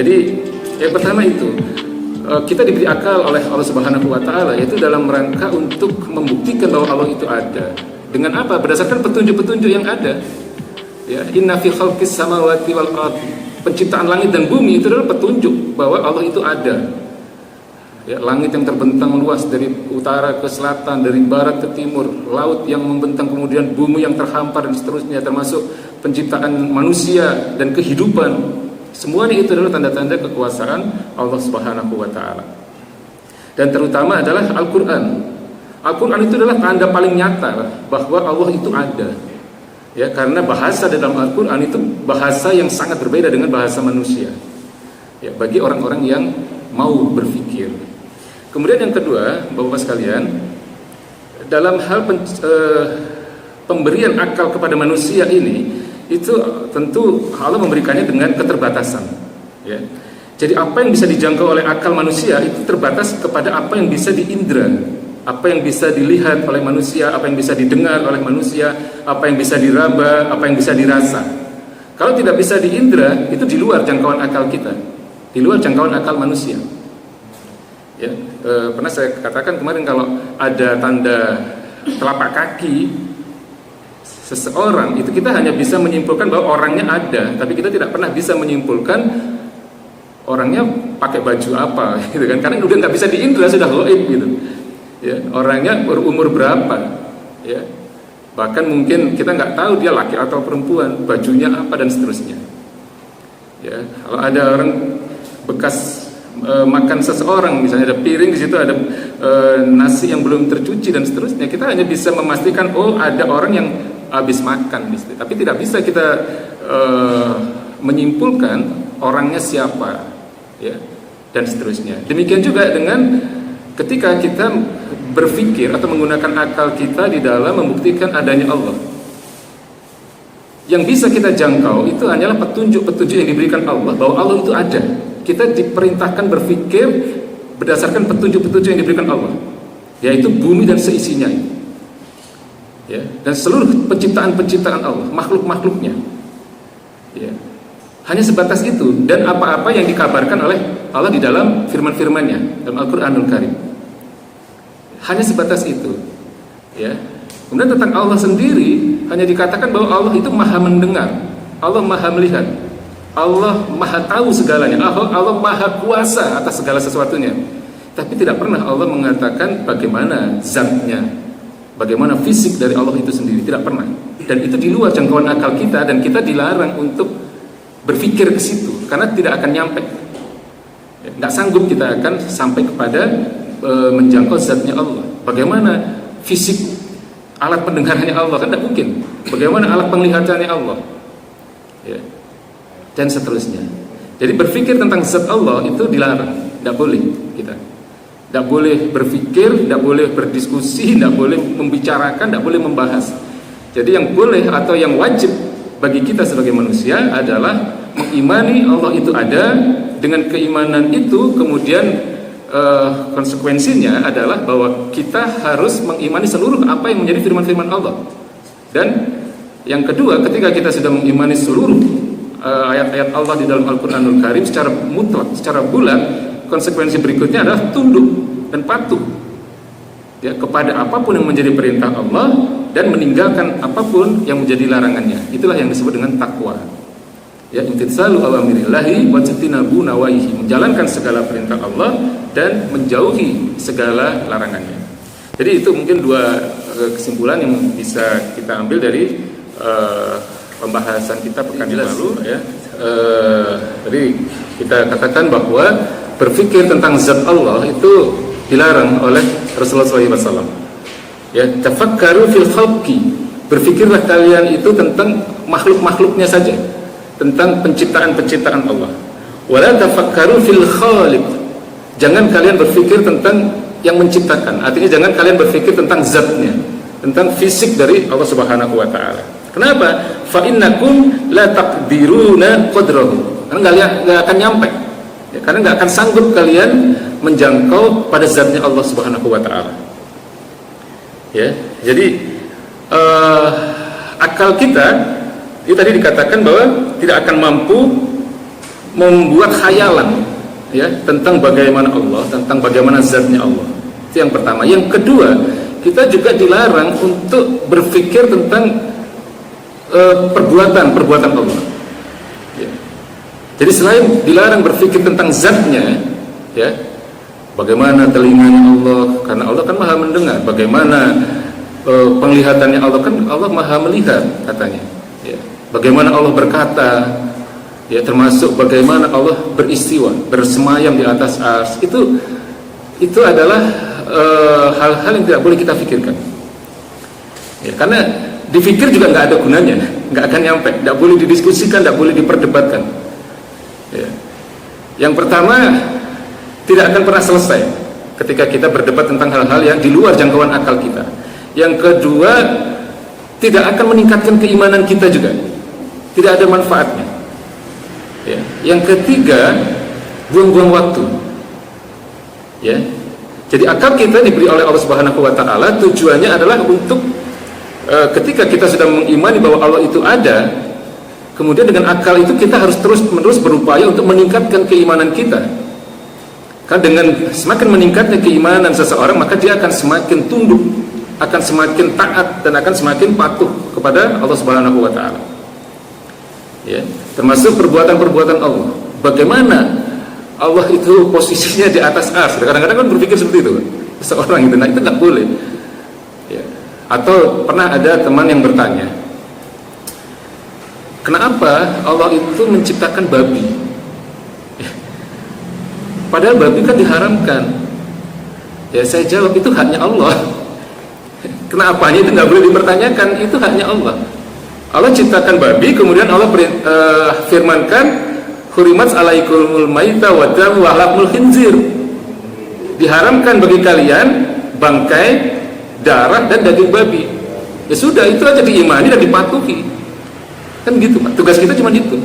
Jadi yang pertama itu kita diberi akal oleh Allah Subhanahu wa taala, yaitu dalam rangka untuk membuktikan bahwa Allah itu ada. Dengan apa? Berdasarkan petunjuk-petunjuk yang ada. Ya, inna fi khalqis samawati wal ardi. Penciptaan langit dan bumi itu adalah petunjuk bahwa Allah itu ada. Ya, langit yang terbentang luas dari utara ke selatan, dari barat ke timur, laut yang membentang, kemudian bumi yang terhampar dan seterusnya, termasuk penciptaan manusia dan kehidupan. Semuanya itu adalah tanda-tanda kekuasaan Allah Subhanahu wa taala. Dan terutama adalah Al-Qur'an. Al-Qur'an itu adalah tanda paling nyata bahwa Allah itu ada. Ya, karena bahasa dalam Al-Qur'an itu bahasa yang sangat berbeda dengan bahasa manusia. Ya, bagi orang-orang yang mau berpikir. Kemudian yang kedua, Bapak-Bapak sekalian, dalam hal pemberian akal kepada manusia ini, itu tentu Allah memberikannya dengan keterbatasan. Ya. Jadi apa yang bisa dijangkau oleh akal manusia itu terbatas kepada apa yang bisa diindra, apa yang bisa dilihat oleh manusia, apa yang bisa didengar oleh manusia, apa yang bisa diraba, apa yang bisa dirasa. Kalau tidak bisa diindra, itu di luar jangkauan akal kita, di luar jangkauan akal manusia. Ya, pernah saya katakan kemarin, kalau ada tanda telapak kaki seseorang, itu kita hanya bisa menyimpulkan bahwa orangnya ada, tapi kita tidak pernah bisa menyimpulkan orangnya pakai baju apa, gitu kan? Karena udah nggak bisa diindra, sudah gaib gitu. Ya, orangnya berumur berapa, ya. Bahkan mungkin kita nggak tahu dia laki atau perempuan, bajunya apa dan seterusnya. Ya, kalau ada orang bekas makan seseorang, misalnya ada piring di situ, ada nasi yang belum tercuci dan seterusnya, kita hanya bisa memastikan oh ada orang yang habis makan, tapi tidak bisa kita menyimpulkan orangnya siapa, ya, dan seterusnya. Demikian juga dengan ketika kita berpikir atau menggunakan akal kita di dalam membuktikan adanya Allah. Yang bisa kita jangkau itu hanyalah petunjuk-petunjuk yang diberikan Allah bahwa Allah itu ada. Kita diperintahkan berpikir berdasarkan petunjuk-petunjuk yang diberikan Allah, yaitu bumi dan seisinya. Ya, dan seluruh penciptaan-penciptaan Allah, makhluk-makhluknya. Ya. Hanya sebatas itu, dan apa-apa yang dikabarkan oleh Allah di dalam firman-firmannya dalam Al-Qur'anul Karim. Hanya sebatas itu. Ya. Kemudian tentang Allah sendiri hanya dikatakan bahwa Allah itu Maha mendengar, Allah Maha melihat, Allah Maha tahu segalanya, Allah Maha kuasa atas segala sesuatunya. Tapi tidak pernah Allah mengatakan bagaimana zatnya, bagaimana fisik dari Allah itu sendiri, tidak pernah. Dan itu di luar jangkauan akal kita, dan kita dilarang untuk berpikir ke situ karena tidak akan nyampe. Nggak sanggup kita akan sampai kepada menjangkau zatnya Allah. Bagaimana fisik alat pendengarannya Allah, kan tidak mungkin. Bagaimana alat penglihatannya Allah, ya, dan seterusnya. Jadi berpikir tentang zat Allah itu dilarang, tidak boleh kita. Tidak boleh berpikir, tidak boleh berdiskusi, tidak boleh membicarakan, tidak boleh membahas. Jadi yang boleh atau yang wajib bagi kita sebagai manusia adalah mengimani Allah itu ada. Dengan keimanan itu kemudian konsekuensinya adalah bahwa kita harus mengimani seluruh apa yang menjadi firman-firman Allah. Dan yang kedua, ketika kita sudah mengimani seluruh ayat-ayat Allah di dalam Al-Qur'anul Karim secara mutlak, secara bulat, konsekuensi berikutnya adalah tunduk dan patuh, ya, kepada apapun yang menjadi perintah Allah dan meninggalkan apapun yang menjadi larangannya. Itulah yang disebut dengan takwa. Ya, imtitsalu awamirillahi wa jtinabu nawahihi, menjalankan segala perintah Allah dan menjauhi segala larangannya. Jadi itu mungkin dua kesimpulan yang bisa kita ambil dari pembahasan kita pekan lalu, ya. Tadi kita katakan bahwa berpikir tentang zat Allah itu dilarang oleh Rasulullah SAW. Ya, tafakkaru fil khalqi Berfikirlah kalian itu tentang makhluk-makhluknya saja, tentang penciptaan-penciptaan Allah. Wala tafakkaru fil khaliq. Jangan kalian berpikir tentang yang menciptakan. Artinya jangan kalian berpikir tentang zatnya, tentang fisik dari Allah Subhanahu wa taala. Kenapa? Fa innakum la taqdiruna qadrahu. Karena nggak akan nyampe. Ya, karena nggak akan sanggup kalian menjangkau pada zatnya Allah Subhanahu wa taala. Ya, jadi akal kita itu tadi dikatakan bahwa tidak akan mampu membuat khayalan ya tentang bagaimana Allah, tentang bagaimana zatnya Allah. Itu yang pertama. Yang kedua, kita juga dilarang untuk berpikir tentang perbuatan Allah ya. Jadi selain dilarang berpikir tentang zatnya ya, bagaimana telinganya Allah, karena Allah kan maha mendengar. Bagaimana penglihatannya Allah, kan Allah maha melihat katanya ya. Bagaimana Allah berkata ya, termasuk bagaimana Allah beristiwa, bersemayam di atas ars. Itu adalah hal-hal yang tidak boleh kita pikirkan ya, karena dipikir juga nggak ada gunanya, nggak akan nyampe, nggak boleh didiskusikan, nggak boleh diperdebatkan ya. Yang pertama, tidak akan pernah selesai ketika kita berdebat tentang hal-hal yang di luar jangkauan akal kita. Yang kedua, tidak akan meningkatkan keimanan kita juga, tidak ada manfaatnya ya. Yang ketiga, buang-buang waktu ya. Jadi akal kita diberi oleh Allah Subhanahu wa taala, tujuannya adalah untuk ketika kita sudah mengimani bahwa Allah itu ada, kemudian dengan akal itu kita harus terus-menerus berupaya untuk meningkatkan keimanan kita. Karena dengan semakin meningkatnya keimanan seseorang, maka dia akan semakin tunduk, akan semakin taat, dan akan semakin patuh kepada Allah Subhanahu wa taala ya. Termasuk perbuatan-perbuatan Allah. Bagaimana Allah itu posisinya di atas ars. Kadang-kadang kan berpikir seperti itu seorang itu. Nah, itu nggak boleh ya. Atau pernah ada teman yang bertanya, kenapa Allah itu menciptakan babi ya, padahal babi kan diharamkan ya. Saya jawab, itu haknya Allah. Kenapa itu nggak boleh dipertanyakan? Itu haknya Allah. Allah ciptakan babi, kemudian Allah firmankan, hurimat alaikumul maita wa dam wa lahmul khinzir. Diharamkan bagi kalian bangkai, darah, dan daging babi. Ya sudah, itu aja diimani dan dipatuhi. Kan gitu Pak. Tugas kita cuma itu.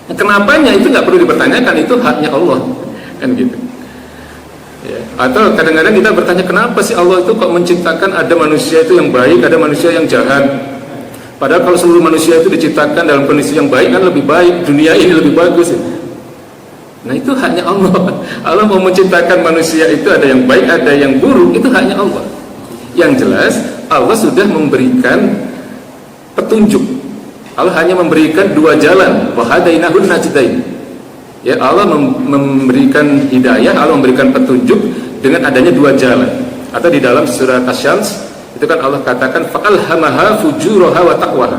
Nah, kenapanya itu nggak perlu dipertanyakan, itu haknya Allah. Kan gitu. Ya. Atau kadang-kadang kita bertanya, kenapa sih Allah itu kok menciptakan ada manusia itu yang baik, ada manusia yang jahat? Padahal kalau seluruh manusia itu diciptakan dalam kondisi yang baik, kan lebih baik, dunia ini lebih bagus ya. Nah, itu haknya Allah. Allah mau menciptakan manusia itu ada yang baik, ada yang buruk, itu haknya Allah. Yang jelas Allah sudah memberikan petunjuk. Allah hanya memberikan dua jalan, wa hadainahun najdain. Ya, Allah memberikan hidayah, Allah memberikan petunjuk dengan adanya dua jalan. Atau di dalam surat Asy-Syams itu kan Allah katakan, fa'alhamaha fujuraha wa taqwaha.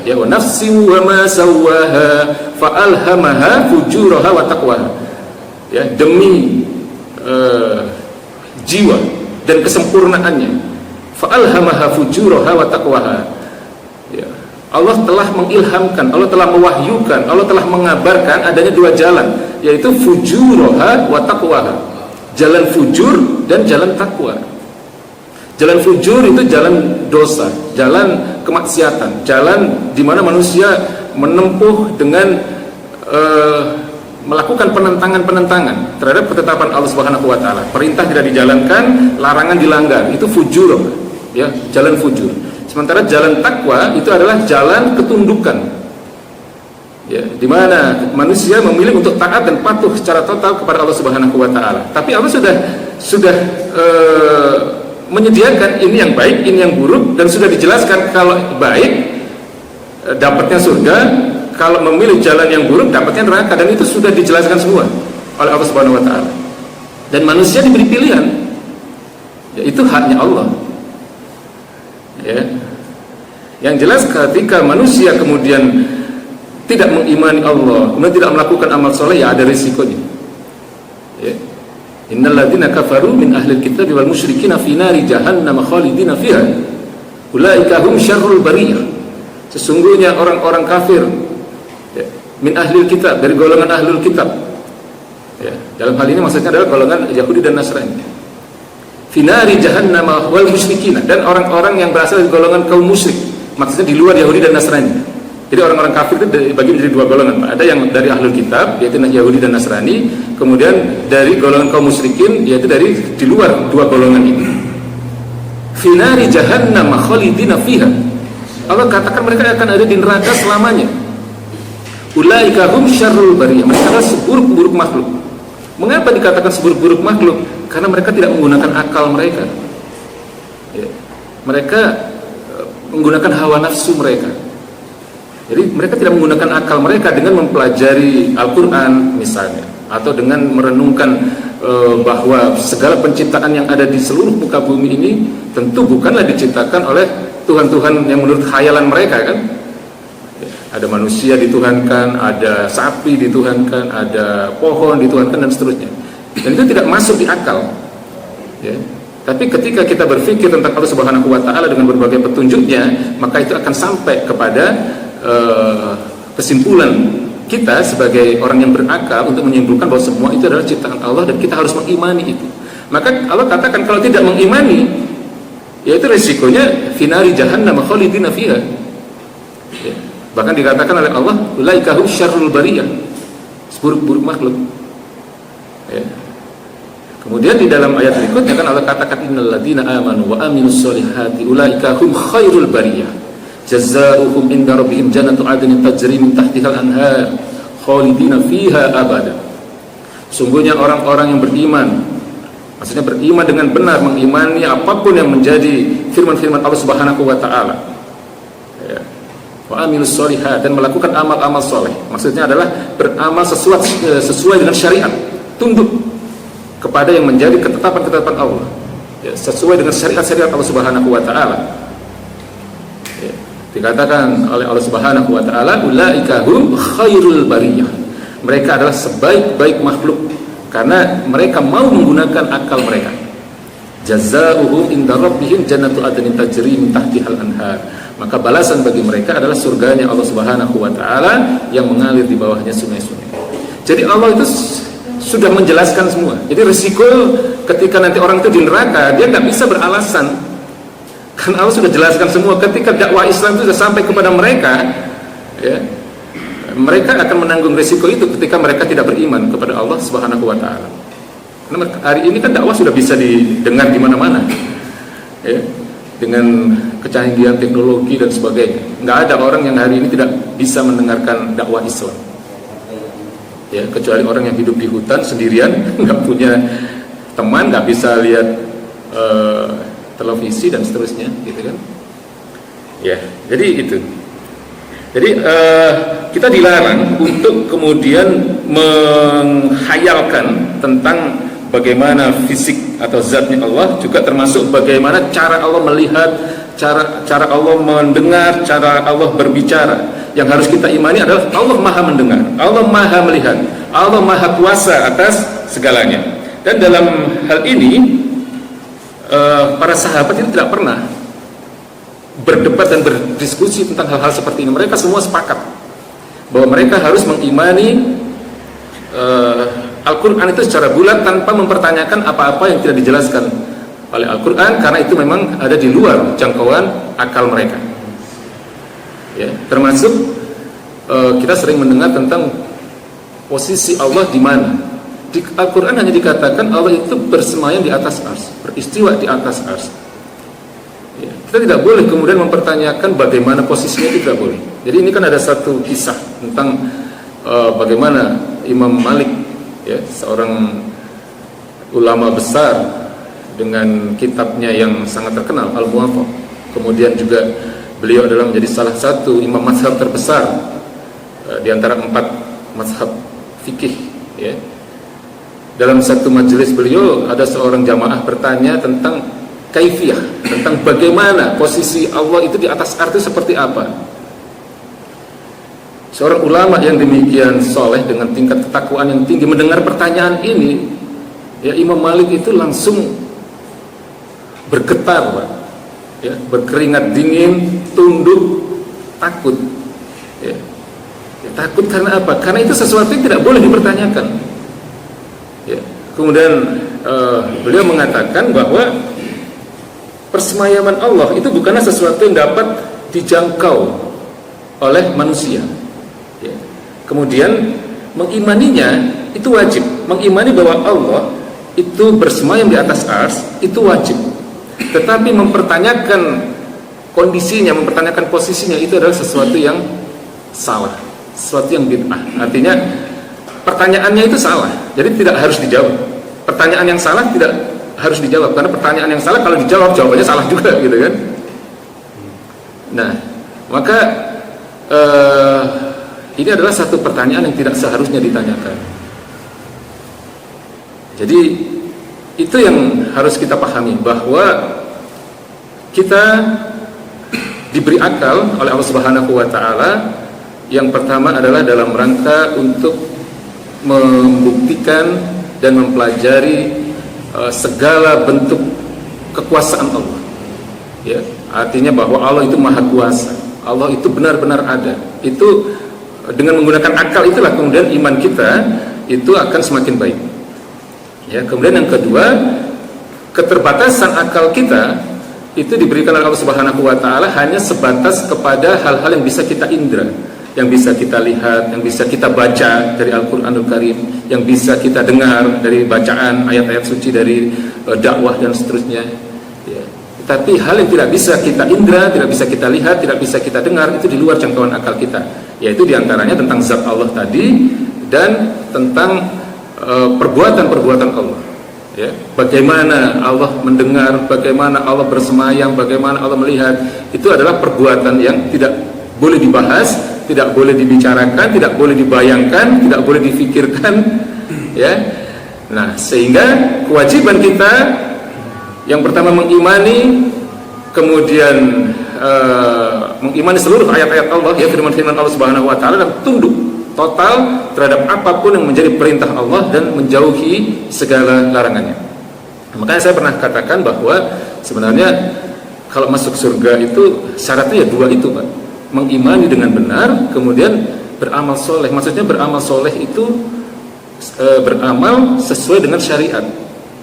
Ya, wa nafsi wa ma sawwaha fa'alhamaha fujuraha wa taqwaha. Ya, demi jiwa dan kesempurnaannya, fa'alhamaha fujuraha wa taqwaha. Ya, Allah telah mengilhamkan, Allah telah mewahyukan, Allah telah mengabarkan adanya dua jalan, yaitu fujuraha wa taqwaha. Jalan fujur dan jalan takwa. Jalan fujur itu jalan dosa, jalan kemaksiatan, jalan di mana manusia menempuh dengan melakukan penentangan-penentangan terhadap ketetapan Allah Subhanahu wa taala. Perintah tidak dijalankan, larangan dilanggar. Itu fujur, ya, jalan fujur. Sementara jalan takwa itu adalah jalan ketundukan. Ya, di mana manusia memilih untuk taat dan patuh secara total kepada Allah Subhanahu wa taala. Tapi Allah sudah menyediakan ini yang baik, ini yang buruk, dan sudah dijelaskan kalau baik dapatnya surga, kalau memilih jalan yang buruk dapatnya neraka, dan itu sudah dijelaskan semua oleh Allah Subhanahu wa taala. Dan manusia diberi pilihan. Ya, itu haknya Allah. Ya. Yang jelas ketika manusia kemudian tidak mengimani Allah, kemudian tidak melakukan amal soleh, ya ada risikonya. Ya. Innal ladzina kafaru min ahlil kitab wal musyrikina fi nari jahannam khalidina fiha. Ulaika hum syarrul bariyah. Sesungguhnya orang-orang kafir, ya, min ahlil kitab, dari golongan ahlul kitab. Ya, dalam hal ini maksudnya adalah golongan Yahudi dan Nasrani. Finari jahannam wal musyrikin, dan orang-orang yang berasal dari golongan kaum musyrik. Maksudnya di luar Yahudi dan Nasrani. Jadi orang-orang kafir itu dibagi menjadi dua golongan. Ada yang dari ahlul kitab, yaitu Yahudi dan Nasrani. Kemudian dari golongan kaum musyrikin, yaitu dari di luar dua golongan ini. Finari jahannam khalidina fiha. Allah katakan mereka akan ada di neraka selamanya. Ulaika hum syarrul bariyah. Mereka adalah seburuk-buruk makhluk. Mengapa dikatakan seburuk-buruk makhluk? Karena mereka tidak menggunakan akal mereka. Ya. Mereka menggunakan hawa nafsu mereka. Jadi mereka tidak menggunakan akal mereka dengan mempelajari Al-Quran misalnya, atau dengan merenungkan bahwa segala penciptaan yang ada di seluruh muka bumi ini tentu bukanlah diciptakan oleh Tuhan-Tuhan yang menurut khayalan mereka, kan? Ada manusia dituhankan, ada sapi dituhankan, ada pohon dituhankan, dan seterusnya. Dan itu tidak masuk di akal, ya. Tapi ketika kita berpikir tentang Allah Subhanahu wa Ta'ala dengan berbagai petunjuknya, maka itu akan sampai kepada kesimpulan kita sebagai orang yang berakal untuk menyimpulkan bahwa semua itu adalah ciptaan Allah dan kita harus mengimani itu. Maka Allah katakan kalau tidak mengimani, yaitu resikonya finari jahannam khalidina fiha. Ya. Bahkan dikatakan oleh Allah, ulaika hum syarrul bariyah, seburuk-buruk makhluk. Ya. Kemudian di dalam ayat berikutnya kan Allah katakan innal ladzina amanu wa aminus solihati ulaika hum khairul bariyah. Jazaohum inda rabbihim jannatu adnin tajri min tahtihal anhar khalidina fiha abada. Sungguhnya orang-orang yang beriman, maksudnya beriman dengan benar, mengimani apapun yang menjadi firman-firman Allah Subhanahu wa Ta'ala, ya. Wa amilus sholihat, dan melakukan amal-amal soleh. Maksudnya adalah beramal sesuai dengan syariat, tunduk kepada yang menjadi ketetapan-ketetapan Allah, ya, sesuai dengan syariat-syariat Allah Subhanahu wa Ta'ala. Dikatakan oleh Allah Subhanahu wa Ta'ala, ulaika hum khairul bariyah. Mereka adalah sebaik-baik makhluk karena mereka mau menggunakan akal mereka. Jazaohum inda rabbihim jannatu adnin tajri min tahtihal anhar. Maka balasan bagi mereka adalah surganya Allah Subhanahu wa Ta'ala yang mengalir di bawahnya sungai-sungai. Jadi Allah itu sudah menjelaskan semua. Jadi risiko ketika nanti orang itu di neraka, dia nggak bisa beralasan. Kan Allah sudah jelaskan semua. Ketika dakwah Islam itu sudah sampai kepada mereka, ya, mereka akan menanggung risiko itu ketika mereka tidak beriman kepada Allah Subhanahu wa Ta'ala. Karena hari ini kan dakwah sudah bisa didengar di mana-mana, ya, dengan kecanggihan teknologi dan sebagainya. Nggak ada orang yang hari ini tidak bisa mendengarkan dakwah Islam, ya, kecuali orang yang hidup di hutan sendirian, nggak punya teman, nggak bisa lihat televisi dan seterusnya, gitu kan? Ya, jadi itu. Jadi kita dilarang untuk kemudian menghayalkan tentang bagaimana fisik atau zatnya Allah, juga termasuk bagaimana cara Allah melihat, cara Allah mendengar, cara Allah berbicara. Yang harus kita imani adalah Allah Maha mendengar, Allah Maha melihat, Allah Maha kuasa atas segalanya. Dan dalam hal ini para sahabat itu tidak pernah berdebat dan berdiskusi tentang hal-hal seperti ini. Mereka semua sepakat bahwa mereka harus mengimani Al-Quran itu secara bulat tanpa mempertanyakan apa-apa yang tidak dijelaskan oleh Al-Quran, karena itu memang ada di luar jangkauan akal mereka, ya. Termasuk kita sering mendengar tentang posisi Allah di mana. Di Al-Quran hanya dikatakan Allah itu bersemayam di atas ars, beristiwa di atas ars, ya. Kita tidak boleh kemudian mempertanyakan bagaimana posisinya, itu tidak boleh. Jadi ini kan ada satu kisah tentang bagaimana Imam Malik, ya, seorang ulama besar dengan kitabnya yang sangat terkenal, Al-Muwatta. Kemudian juga beliau adalah menjadi salah satu imam mazhab terbesar di antara 4 mazhab fikih, ya. Dalam satu majelis beliau ada seorang jamaah bertanya tentang kaifiyah, tentang bagaimana posisi Allah itu di atas ars itu seperti apa. Seorang ulama yang demikian soleh dengan tingkat ketakwaan yang tinggi mendengar pertanyaan ini, ya, Imam Malik itu langsung bergetar, Pak. ya, berkeringat dingin, tunduk, takut. Ya. Ya, takut karena apa? Karena itu sesuatu yang tidak boleh dipertanyakan. Ya. Kemudian beliau mengatakan bahwa persemayaman Allah itu bukanlah sesuatu yang dapat dijangkau oleh manusia. Ya. Kemudian mengimaninya itu wajib. Mengimani bahwa Allah itu bersemayam di atas ars itu wajib. Tetapi mempertanyakan kondisinya, mempertanyakan posisinya itu adalah sesuatu yang salah, sesuatu yang bid'ah. Artinya pertanyaannya itu salah, jadi tidak harus dijawab. Pertanyaan yang salah tidak harus dijawab, karena pertanyaan yang salah kalau dijawab jawabannya salah juga, gitu kan? Nah, maka ini adalah satu pertanyaan yang tidak seharusnya ditanyakan. Jadi itu yang harus kita pahami, bahwa kita diberi akal oleh Allah Subhanahu wa taala. Yang pertama adalah dalam rangka untuk membuktikan dan mempelajari segala bentuk kekuasaan Allah. Ya, artinya bahwa Allah itu maha kuasa, Allah itu benar-benar ada. Itu dengan menggunakan akal itulah kemudian iman kita itu akan semakin baik. Ya, kemudian yang kedua, keterbatasan akal kita itu diberikan oleh Allah Subhanahu wa taala hanya sebatas kepada hal-hal yang bisa kita indra, yang bisa kita lihat, yang bisa kita baca dari Al-Qur'anul Karim, yang bisa kita dengar dari bacaan ayat-ayat suci dari dakwah dan seterusnya. Ya. Tapi hal yang tidak bisa kita indra, tidak bisa kita lihat, tidak bisa kita dengar, itu di luar jangkauan akal kita. Yaitu diantaranya tentang zat Allah tadi dan tentang perbuatan-perbuatan Allah. Ya. Bagaimana Allah mendengar, bagaimana Allah bersemayam, bagaimana Allah melihat, itu adalah perbuatan yang tidak boleh dibahas, tidak boleh dibicarakan, tidak boleh dibayangkan, tidak boleh difikirkan, ya. Nah, sehingga kewajiban kita yang pertama mengimani, kemudian mengimani seluruh ayat-ayat Allah, ya, firman-firman Allah Subhanahu wa taala, dan tunduk total terhadap apapun yang menjadi perintah Allah dan menjauhi segala larangannya. Makanya saya pernah katakan bahwa sebenarnya kalau masuk surga itu syaratnya ya dua itu, Pak. Mengimani dengan benar, kemudian beramal soleh. Maksudnya beramal soleh itu beramal sesuai dengan syariat,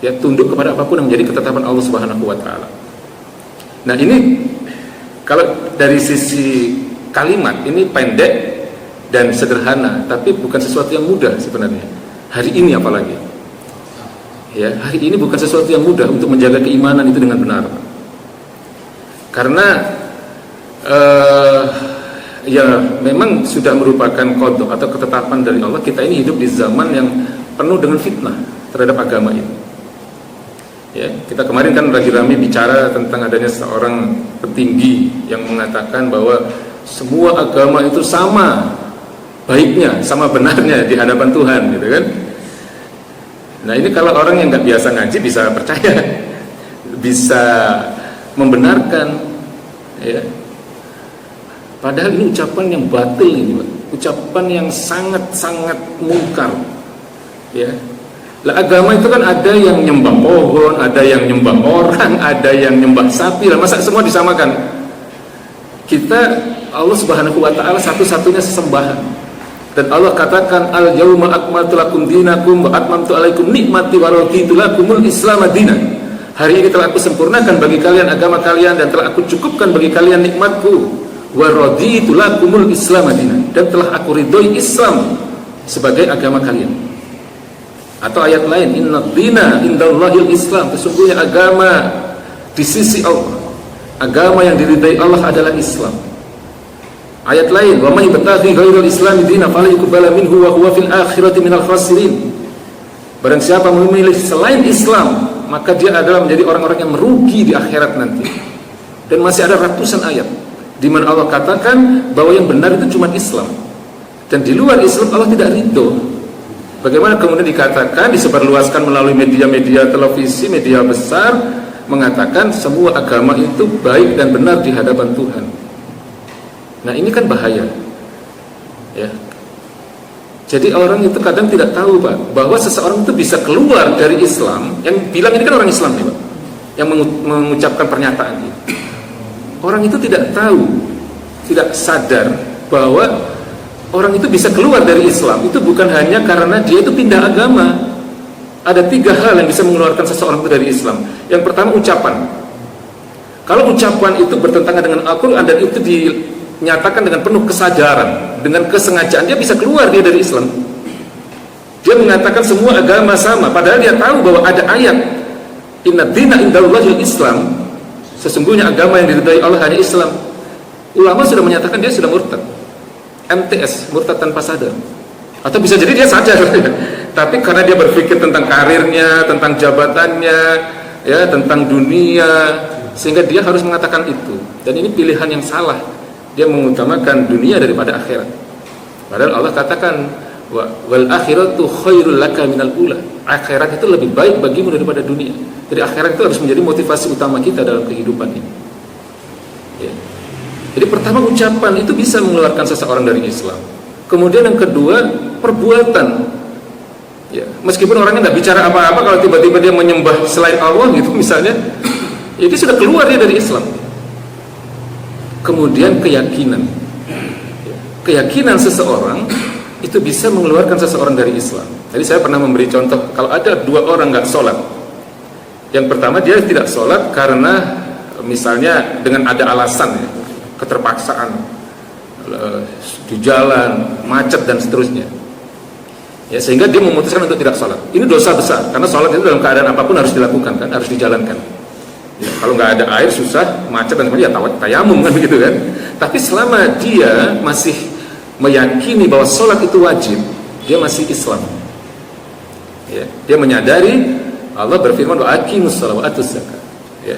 ya, tunduk kepada apapun yang menjadi ketetapan Allah Subhanahu wa taala. Nah, ini kalau dari sisi kalimat ini pendek dan sederhana, tapi bukan sesuatu yang mudah sebenarnya. Hari ini apalagi, ya, hari ini bukan sesuatu yang mudah untuk menjaga keimanan itu dengan benar, karena ya memang sudah merupakan qada atau ketetapan dari Allah. Kita ini hidup di zaman yang penuh dengan fitnah terhadap agama ini. Ya, kita kemarin kan lagi ramai bicara tentang adanya seorang petinggi yang mengatakan bahwa semua agama itu sama baiknya, sama benarnya di hadapan Tuhan, gitu kan? Nah, ini kalau orang yang nggak biasa ngaji bisa percaya, bisa membenarkan, ya. Padahal ini ucapan yang batil ini, Pak. Ucapan yang sangat-sangat mungkar. Ya. Lah, agama itu kan ada yang nyembah pohon, ada yang nyembah orang, ada yang nyembah sapi. Lah, masa semua disamakan? Kita, Allah Subhanahu wa taala satu-satunya sesembahan. Dan Allah katakan, al-yauma akmaltu lakum dinakum wa atmamtu alaikum nikmati wa raditu lakumul Islam dinan. Hari ini telah aku sempurnakan bagi kalian agama kalian dan telah aku cukupkan bagi kalian nikmatku. Wa raditu lakumul Islam dinan, dan telah aku ridhoi Islam sebagai agama kalian. Atau ayat lain, inna dina indallahil Islam, sesungguhnya agama di sisi Allah, agama yang diridhai Allah adalah Islam. Ayat lain, wa may yabtaghi ghairal Islam dinan fala yuqbala minhu wa huwa fil akhirati minal khasirin. Barang siapa memilih selain Islam, maka dia adalah menjadi orang-orang yang merugi di akhirat nanti. Dan masih ada ratusan ayat di mana Allah katakan bahwa yang benar itu cuma Islam, dan di luar Islam Allah tidak ridho. Bagaimana kemudian dikatakan, disebarluaskan melalui media-media televisi, media besar, mengatakan semua agama itu baik dan benar di hadapan Tuhan. Nah, ini kan bahaya, ya. Jadi orang itu kadang tidak tahu, Pak, bahwa seseorang itu bisa keluar dari Islam. Yang bilang ini kan orang Islam nih, Pak, yang mengucapkan pernyataan ini. orang itu tidak tahu, tidak sadar bahwa orang itu bisa keluar dari Islam itu bukan hanya karena dia itu pindah agama. Ada 3 hal yang bisa mengeluarkan seseorang itu dari Islam. Yang pertama, ucapan. Kalau ucapan itu bertentangan dengan Al-Quran dan itu dinyatakan dengan penuh kesadaran, dengan kesengajaan, dia bisa keluar dia dari Islam. Dia mengatakan semua agama sama, padahal dia tahu bahwa ada ayat inna dina indallahil Islam, sesungguhnya agama yang diridhai Allah hanya Islam. Ulama sudah menyatakan dia sudah murtad, MTS, murtad tanpa sadar. Atau bisa jadi dia sadar tapi karena dia berpikir tentang karirnya, tentang jabatannya, ya, tentang dunia, sehingga dia harus mengatakan itu. Dan ini pilihan yang salah. Dia mengutamakan dunia daripada akhirat. Padahal Allah katakan wal akhiratu khairul laka minal ula. Akhirat itu lebih baik bagimu daripada dunia. Jadi akhirat itu harus menjadi motivasi utama kita dalam kehidupan ini. Ya. Jadi pertama, ucapan itu bisa mengeluarkan seseorang dari Islam. Kemudian yang kedua, perbuatan. Ya, meskipun orangnya nggak bicara apa-apa, kalau tiba-tiba dia menyembah selain Allah gitu misalnya, ya dia sudah keluar dia dari Islam. Kemudian keyakinan. Ya, keyakinan seseorang itu bisa mengeluarkan seseorang dari Islam. Jadi saya pernah memberi contoh, kalau ada 2 orang nggak sholat. Yang pertama, dia tidak sholat karena misalnya dengan ada alasan, ya, keterpaksaan, di jalan, macet dan seterusnya. Ya, sehingga dia memutuskan untuk tidak sholat. Ini dosa besar, karena sholat itu dalam keadaan apapun harus dilakukan, kan, harus dijalankan. Ya, kalau nggak ada air susah, macet dan sebagainya, ya tayamum kan begitu kan. Tapi selama dia masih meyakini bahwa sholat itu wajib, dia masih Islam. Ya, dia menyadari Allah berfirman wa aqimus shalah wa atuz zakat. Ya,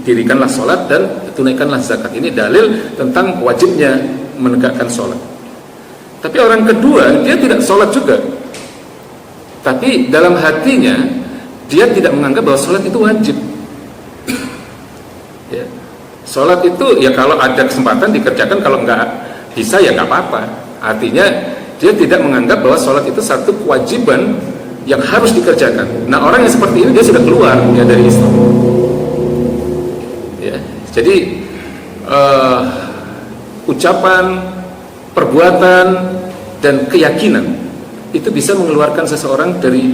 dirikanlah sholat dan tunaikanlah zakat. Ini dalil tentang wajibnya menegakkan sholat. Tapi orang kedua, dia tidak sholat juga, tapi dalam hatinya dia tidak menganggap bahwa sholat itu wajib. Ya. Sholat itu ya kalau ada kesempatan dikerjakan, kalau nggak bisa ya nggak apa-apa. Artinya dia tidak menganggap bahwa sholat itu satu kewajiban yang harus dikerjakan. Nah, orang yang seperti ini dia sudah keluar ya dari Islam. Ya. Jadi ucapan, perbuatan, dan keyakinan itu bisa mengeluarkan seseorang dari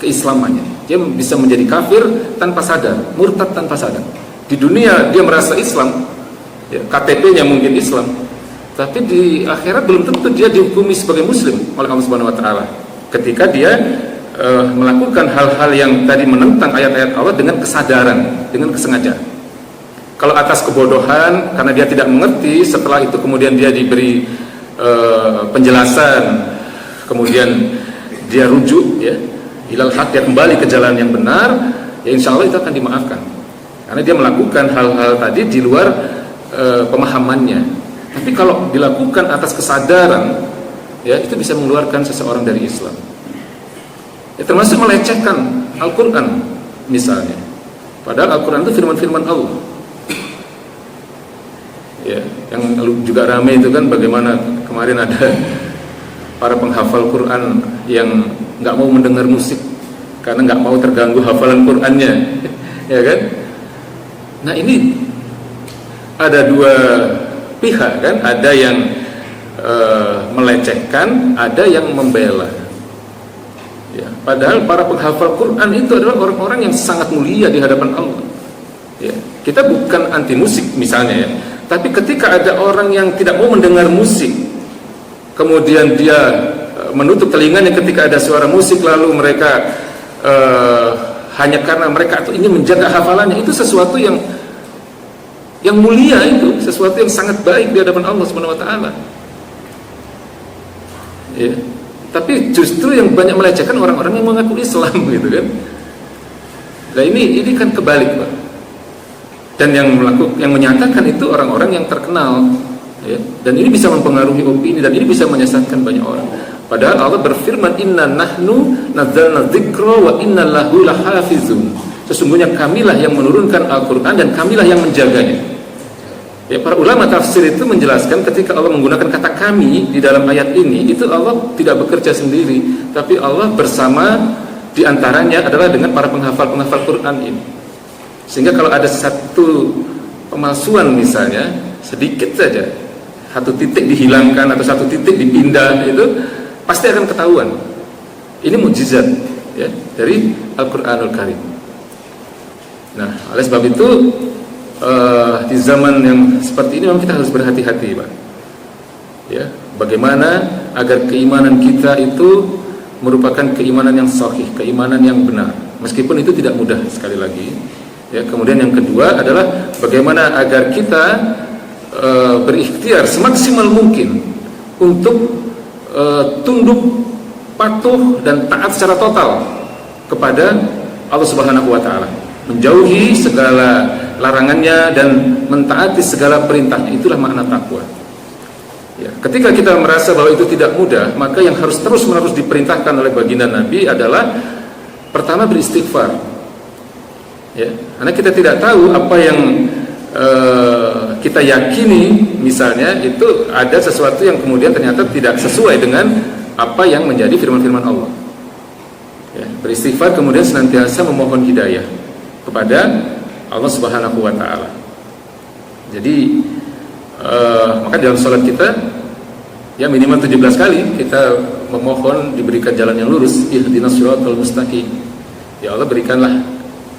keislamannya. Dia bisa menjadi kafir tanpa sadar, murtad tanpa sadar. Di dunia dia merasa Islam, ya, KTP-nya mungkin Islam, tapi di akhirat belum tentu dia dihukumi sebagai muslim oleh Allah Subhanahu wa taala ketika dia melakukan hal-hal yang tadi menentang ayat-ayat Allah dengan kesadaran, dengan kesengajaan. Kalau atas kebodohan karena dia tidak mengerti, setelah itu kemudian dia diberi penjelasan, kemudian dia rujuk, ya, ilal haq, dia kembali ke jalan yang benar, ya insya Allah itu akan dimaafkan karena dia melakukan hal-hal tadi di luar pemahamannya. Tapi kalau dilakukan atas kesadaran, ya itu bisa mengeluarkan seseorang dari Islam. Ya, termasuk melecehkan Al-Quran misalnya, padahal Al-Quran itu firman-firman Allah. Ya, yang juga ramai itu kan bagaimana kemarin ada para penghafal Quran yang nggak mau mendengar musik karena nggak mau terganggu hafalan Qurannya, ya kan? Nah, ini ada 2 pihak kan, ada yang melecehkan, ada yang membela. Ya, padahal para penghafal Quran itu adalah orang-orang yang sangat mulia di hadapan Allah. Ya, kita bukan anti musik misalnya, ya. Tapi ketika ada orang yang tidak mau mendengar musik, kemudian dia menutup telinganya ketika ada suara musik, lalu mereka hanya karena mereka ingin menjaga hafalannya, itu sesuatu yang mulia, itu sesuatu yang sangat baik di hadapan Allah Subhanahu wa taala. Ya. Tapi justru yang banyak melecehkan orang-orang yang mengaku Islam gitu kan. Nah, ini kan kebalik, Pak. Dan yang menyatakan itu orang-orang yang terkenal, ya. Dan ini bisa mempengaruhi opini dan ini bisa menyesatkan banyak orang. Padahal Allah berfirman, inna nahnu nazzalna dzikra wa inna lahu lahafizun. Sesungguhnya kamilah yang menurunkan Al-Quran dan kamilah yang menjaganya. Ya, para ulama tafsir itu menjelaskan ketika Allah menggunakan kata kami di dalam ayat ini, itu Allah tidak bekerja sendiri, tapi Allah bersama, diantaranya adalah dengan para penghafal-penghafal Quran ini. Sehingga kalau ada satu pemalsuan misalnya sedikit saja, satu titik dihilangkan atau satu titik dipindah, itu pasti akan ketahuan. Ini mukjizat ya dari Al-Qur'anul Karim. Nah, oleh sebab itu di zaman yang seperti ini memang kita harus berhati-hati, Pak. Ya, bagaimana agar keimanan kita itu merupakan keimanan yang sahih, keimanan yang benar. Meskipun itu tidak mudah, sekali lagi. Ya, kemudian yang kedua adalah bagaimana agar kita berikhtiar semaksimal mungkin untuk tunduk, patuh dan taat secara total kepada Allah Subhanahu wa taala, menjauhi segala larangannya dan mentaati segala perintahnya. Itulah makna takwa. Ya, ketika kita merasa bahwa itu tidak mudah, maka yang harus terus-menerus diperintahkan oleh baginda Nabi adalah pertama beristighfar. Ya, karena kita tidak tahu apa yang kita yakini, misalnya itu ada sesuatu yang kemudian ternyata tidak sesuai dengan apa yang menjadi firman-firman Allah. Ya, beristighfar kemudian senantiasa memohon hidayah kepada Allah Subhanahu wa taala. Jadi maka dalam sholat kita ya minimal 17 kali kita memohon diberikan jalan yang lurus, ihdinas shiratal mustaqim. Ya Allah, berikanlah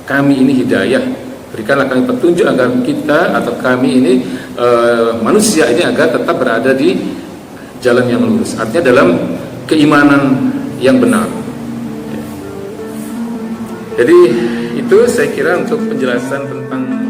kami ini hidayah, berikanlah kami petunjuk agar kita atau kami ini manusia ini agar tetap berada di jalan yang lurus, artinya dalam keimanan yang benar. Jadi itu saya kira untuk penjelasan tentang